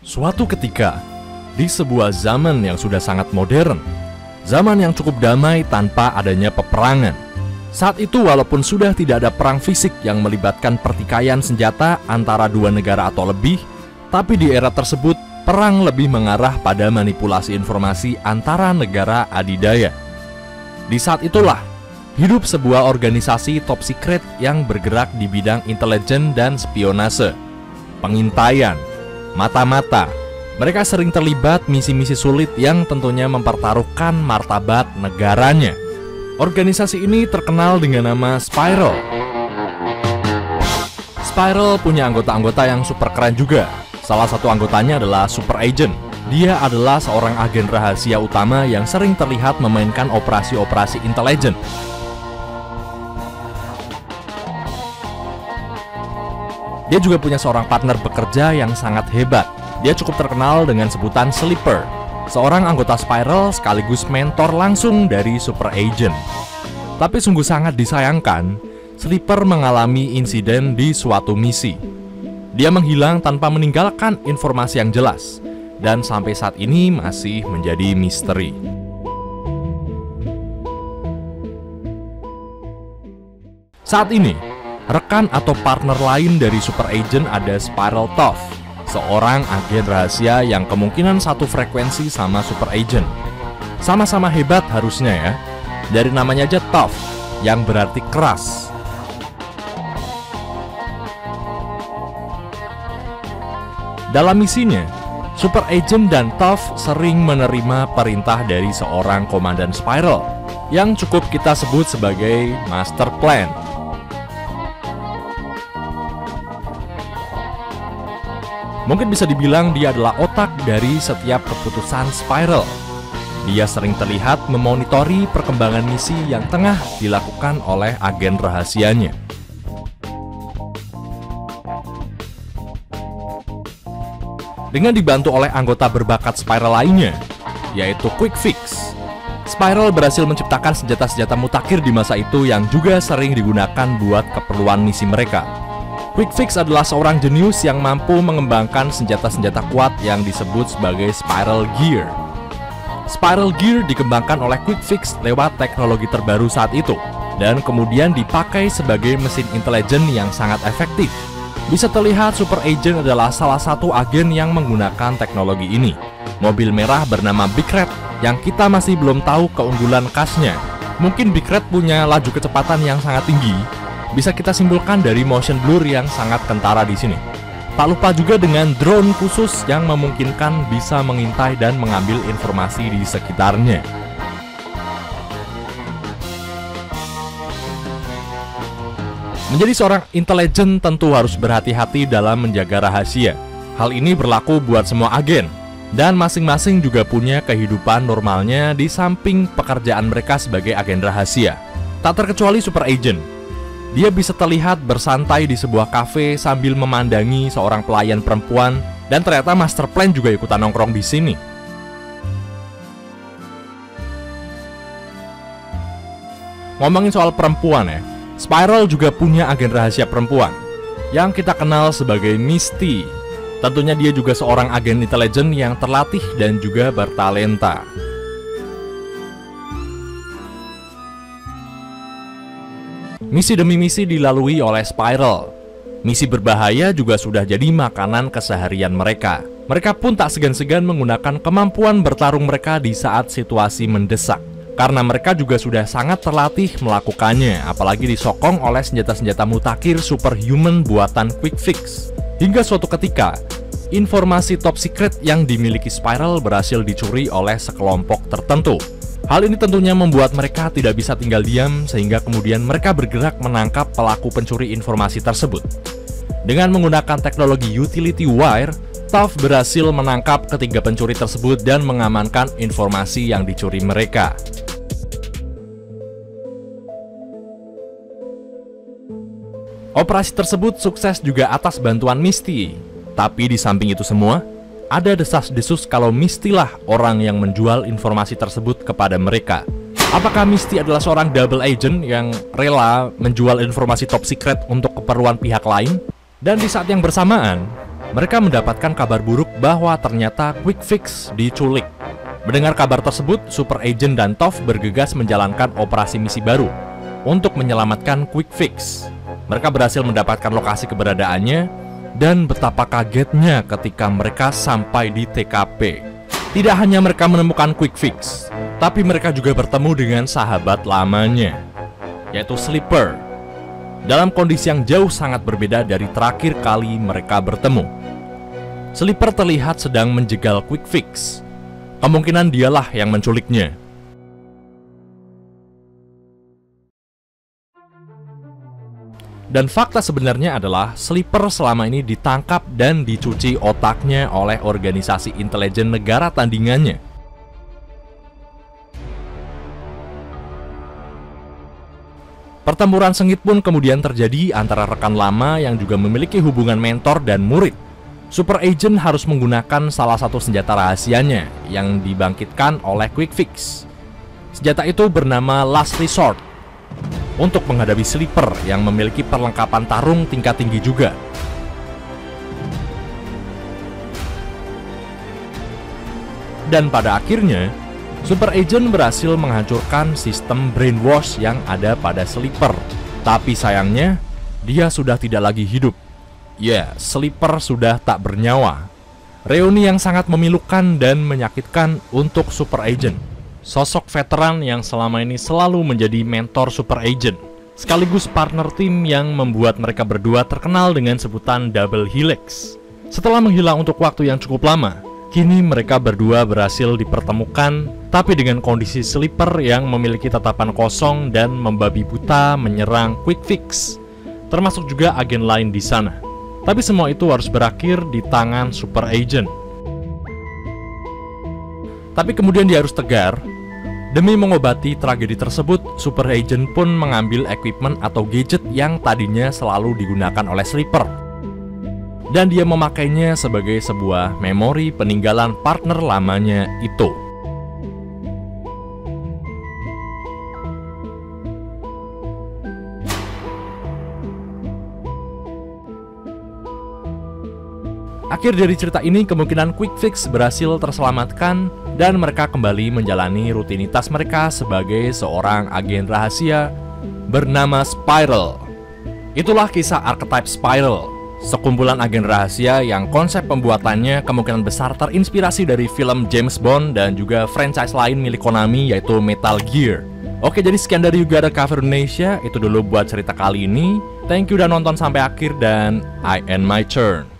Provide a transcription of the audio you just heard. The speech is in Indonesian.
Suatu ketika, di sebuah zaman yang sudah sangat modern, zaman yang cukup damai tanpa adanya peperangan. Saat itu walaupun sudah tidak ada perang fisik yang melibatkan pertikaian senjata antara dua negara atau lebih, tapi di era tersebut perang lebih mengarah pada manipulasi informasi antara negara adidaya. Di saat itulah, hidup sebuah organisasi top secret yang bergerak di bidang intelijen dan spionase, pengintaian, mata-mata. Mereka sering terlibat misi-misi sulit yang tentunya mempertaruhkan martabat negaranya. Organisasi ini terkenal dengan nama Spiral. Spiral punya anggota-anggota yang super keren juga. Salah satu anggotanya adalah Super Agent. Dia adalah seorang agen rahasia utama yang sering terlihat memainkan operasi-operasi intelijen. Dia juga punya seorang partner bekerja yang sangat hebat. Dia cukup terkenal dengan sebutan Sleeper, seorang anggota Spiral sekaligus mentor langsung dari Super Agent. Tapi sungguh sangat disayangkan, Sleeper mengalami insiden di suatu misi. Dia menghilang tanpa meninggalkan informasi yang jelas, dan sampai saat ini masih menjadi misteri. Saat ini, rekan atau partner lain dari Super Agent ada Spiral Toph, seorang agen rahasia yang kemungkinan satu frekuensi sama Super Agent. Sama-sama hebat harusnya ya. Dari namanya aja Toph, yang berarti keras. Dalam misinya, Super Agent dan Toph sering menerima perintah dari seorang komandan Spiral yang cukup kita sebut sebagai Master Plan. Mungkin bisa dibilang dia adalah otak dari setiap keputusan Spiral. Dia sering terlihat memonitori perkembangan misi yang tengah dilakukan oleh agen rahasianya. Dengan dibantu oleh anggota berbakat Spiral lainnya, yaitu Quick Fix, Spiral berhasil menciptakan senjata-senjata mutakhir di masa itu yang juga sering digunakan buat keperluan misi mereka. Quick Fix adalah seorang jenius yang mampu mengembangkan senjata-senjata kuat yang disebut sebagai Spiral Gear. Spiral Gear dikembangkan oleh Quick Fix lewat teknologi terbaru saat itu, dan kemudian dipakai sebagai mesin intelijen yang sangat efektif. Bisa terlihat Super Agent adalah salah satu agen yang menggunakan teknologi ini. Mobil merah bernama Big Red yang kita masih belum tahu keunggulan khasnya. Mungkin Big Red punya laju kecepatan yang sangat tinggi. Bisa kita simpulkan dari motion blur yang sangat kentara di sini. Tak lupa juga dengan drone khusus yang memungkinkan bisa mengintai dan mengambil informasi di sekitarnya. Menjadi seorang intelijen tentu harus berhati-hati dalam menjaga rahasia. Hal ini berlaku buat semua agen, dan masing-masing juga punya kehidupan normalnya di samping pekerjaan mereka sebagai agen rahasia. Tak terkecuali Super Agent. Dia bisa terlihat bersantai di sebuah kafe sambil memandangi seorang pelayan perempuan, dan ternyata Master Plan juga ikutan nongkrong di sini. Ngomongin soal perempuan ya, Spiral juga punya agen rahasia perempuan yang kita kenal sebagai Misty. Tentunya dia juga seorang agen intelijen yang terlatih dan juga bertalenta. Misi demi misi dilalui oleh Spiral. Misi berbahaya juga sudah jadi makanan keseharian mereka. Mereka pun tak segan-segan menggunakan kemampuan bertarung mereka di saat situasi mendesak. Karena mereka juga sudah sangat terlatih melakukannya, apalagi disokong oleh senjata-senjata mutakhir superhuman buatan Quick Fix. Hingga suatu ketika, informasi top secret yang dimiliki Spiral berhasil dicuri oleh sekelompok tertentu. Hal ini tentunya membuat mereka tidak bisa tinggal diam, sehingga kemudian mereka bergerak menangkap pelaku pencuri informasi tersebut. Dengan menggunakan teknologi utility wire, Toph berhasil menangkap ketiga pencuri tersebut dan mengamankan informasi yang dicuri mereka. Operasi tersebut sukses juga atas bantuan Misty. Tapi di samping itu semua, ada desas-desus kalau Misty lah orang yang menjual informasi tersebut kepada mereka. Apakah Misty adalah seorang double agent yang rela menjual informasi top secret untuk keperluan pihak lain? Dan di saat yang bersamaan, mereka mendapatkan kabar buruk bahwa ternyata Quick Fix diculik. Mendengar kabar tersebut, Super Agent dan Toph bergegas menjalankan operasi misi baru untuk menyelamatkan Quick Fix. Mereka berhasil mendapatkan lokasi keberadaannya, dan betapa kagetnya ketika mereka sampai di TKP. Tidak hanya mereka menemukan Quick Fix, tapi mereka juga bertemu dengan sahabat lamanya, yaitu Sleeper, dalam kondisi yang jauh sangat berbeda dari terakhir kali mereka bertemu. Sleeper terlihat sedang menjegal Quick Fix. Kemungkinan dialah yang menculiknya. Dan fakta sebenarnya adalah Sleeper selama ini ditangkap dan dicuci otaknya oleh organisasi intelijen negara tandingannya. Pertempuran sengit pun kemudian terjadi antara rekan lama yang juga memiliki hubungan mentor dan murid. Super Agent harus menggunakan salah satu senjata rahasianya yang dibangkitkan oleh Quick Fix. Senjata itu bernama Last Resort, untuk menghadapi Sleeper yang memiliki perlengkapan tarung tingkat tinggi juga. Dan pada akhirnya, Super Agent berhasil menghancurkan sistem brainwash yang ada pada Sleeper. Tapi sayangnya, dia sudah tidak lagi hidup. Ya, Sleeper sudah tak bernyawa. Reuni yang sangat memilukan dan menyakitkan untuk Super Agent. Sosok veteran yang selama ini selalu menjadi mentor Super Agent, sekaligus partner tim yang membuat mereka berdua terkenal dengan sebutan Double Helix. Setelah menghilang untuk waktu yang cukup lama, kini mereka berdua berhasil dipertemukan, tapi dengan kondisi Sleeper yang memiliki tatapan kosong dan membabi buta menyerang Quick Fix, termasuk juga agen lain di sana. Tapi semua itu harus berakhir di tangan Super Agent. Tapi kemudian dia harus tegar. Demi mengobati tragedi tersebut, Super Agent pun mengambil equipment atau gadget yang tadinya selalu digunakan oleh Sleeper. Dan dia memakainya sebagai sebuah memori peninggalan partner lamanya itu. Akhir dari cerita ini, kemungkinan Quick Fix berhasil terselamatkan dan mereka kembali menjalani rutinitas mereka sebagai seorang agen rahasia bernama Spiral. Itulah kisah archetype Spiral, sekumpulan agen rahasia yang konsep pembuatannya kemungkinan besar terinspirasi dari film James Bond dan juga franchise lain milik Konami, yaitu Metal Gear. Oke, jadi sekian dari You Gotta Cover Indonesia. Itu dulu buat cerita kali ini. Thank you udah nonton sampai akhir dan I end my turn.